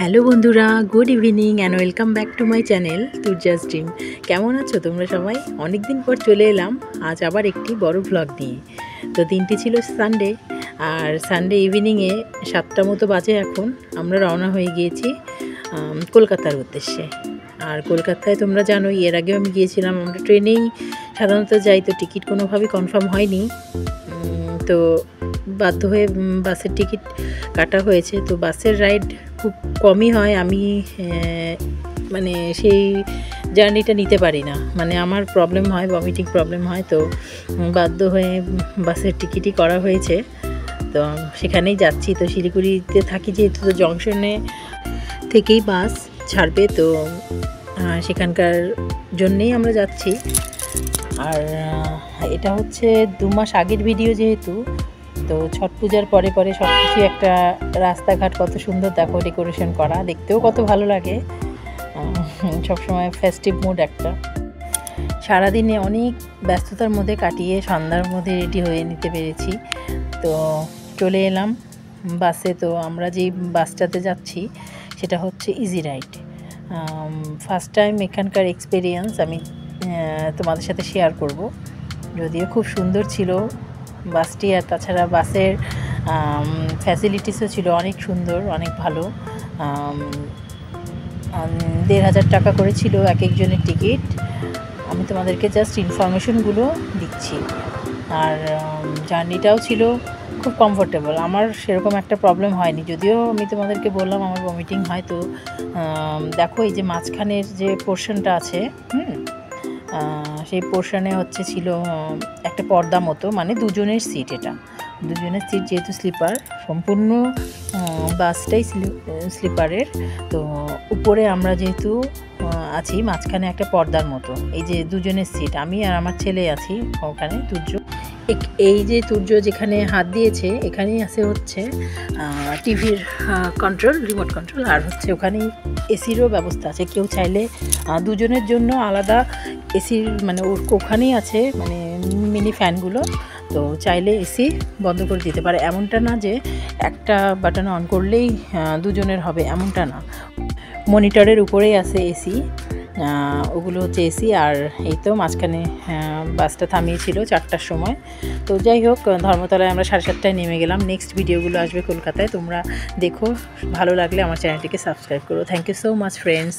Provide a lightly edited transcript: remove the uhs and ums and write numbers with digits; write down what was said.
Hello বন্ধুরা, good evening and welcome back to my channel Turja's dream. কেমন আছো তোমরা সবাই? অনেক দিন পর চলে এলাম আজ আবার একটি বড় ভ্লগ নিয়ে। তো দিনটি ছিল সানডে, আর সানডে ইভিনিংয়ে 7টা মতো বাজে এখন। আমরা রওনা হয়ে গিয়েছি কলকাতার উদ্দেশ্যে। আর কলকাতায় তোমরা জানোই, এর আগেও আমি গিয়েছিলাম। আমরা ট্রেনেই সাধারণত যাই, তো টিকিট কোনোভাবেই কনফার্ম হয়নি, তো বাধ্য হয়ে বাসের টিকিট কাটা হয়েছে। তো বাসের রাইড খুব কমই হয়, আমি মানে সেই জার্নিটা নিতে পারি না, মানে আমার প্রবলেম হয়, ভমিটিং প্রবলেম হয়। তো বাধ্য হয়ে বাসের টিকিটই করা হয়েছে, তো সেখানেই যাচ্ছি। তো শিলিগুড়িতে থাকি যেহেতু, তো জংশনে থেকেই বাস ছাড়বে, তো সেখানকার জন্যেই আমরা যাচ্ছি। আর এটা হচ্ছে 2 মাস আগের ভিডিও যেহেতু, তো ছট পূজার পরে পরে সব কিছু, একটা রাস্তাঘাট কত সুন্দর দেখো, ডেকোরেশন করা, দেখতেও কত ভালো লাগে। সবসময় ফেস্টিভ মুড একটা। সারাদিনে অনেক ব্যস্ততার মধ্যে কাটিয়ে সন্ধ্যার মধ্যে রেডি হয়ে নিতে পেরেছি। তো চলে এলাম বাসে। তো আমরা যেই বাসটাতে যাচ্ছি সেটা হচ্ছে ইজি রাইড। ফার্স্ট টাইম এখানকার এক্সপিরিয়েন্স আমি তোমাদের সাথে শেয়ার করব। যদিও খুব সুন্দর ছিল বাসটি, আর তাছাড়া বাসের ফ্যাসিলিটিসও ছিল অনেক সুন্দর, অনেক ভালো। 1500 টাকা করেছিল এক একজনের টিকিট। আমি তোমাদেরকে জাস্ট ইনফরমেশনগুলো দিচ্ছি। আর জার্নিটাও ছিল খুব কমফোর্টেবল, আমার সেরকম একটা প্রবলেম হয়নি। যদিও আমি তোমাদেরকে বললাম আমার ভমিটিং হয়। তো দেখো, এই যে মাঝখানের যে পোর্শনটা আছে, সেই পোর্শনে হচ্ছে ছিল একটা পর্দা মতো, মানে দুজনের সিট। এটা দুজনের সিট, যেহেতু স্লিপার, সম্পূর্ণ বাসটাই স্লিপারের। তো উপরে আমরা যেহেতু আছি, মাঝখানে একটা পর্দার মতো, এই যে দুজনের সিট, আমি আর আমার ছেলে আছি ওখানে। তুর্য, এই যে তুর্য যেখানে হাত দিয়েছে, এখানেই আছে হচ্ছে টিভির কন্ট্রোল, রিমোট কন্ট্রোল। আর হচ্ছে ওখানেই এসিরও ব্যবস্থা আছে। কেউ চাইলে দুজনের জন্য আলাদা এসির, মানে ওখানেই আছে, মানে মিনি ফ্যানগুলো। তো চাইলে এসি বন্ধ করে দিতে পারে। এমনটা না যে একটা বাটন অন করলেই দুজনের হবে, এমনটা না। মনিটরের উপরেই আছে এসি, ওগুলো হচ্ছে এসি। আর এই তো মাঝখানে বাসটা থামিয়েছিল 4টার সময়। তো যাই হোক, ধর্মতলায় আমরা 7:30টায় নেমে গেলাম। নেক্সট ভিডিওগুলো আসবে কলকাতায়, তোমরা দেখো। ভালো লাগলে আমার চ্যানেলটিকে সাবস্ক্রাইব করো। Thank you so much friends.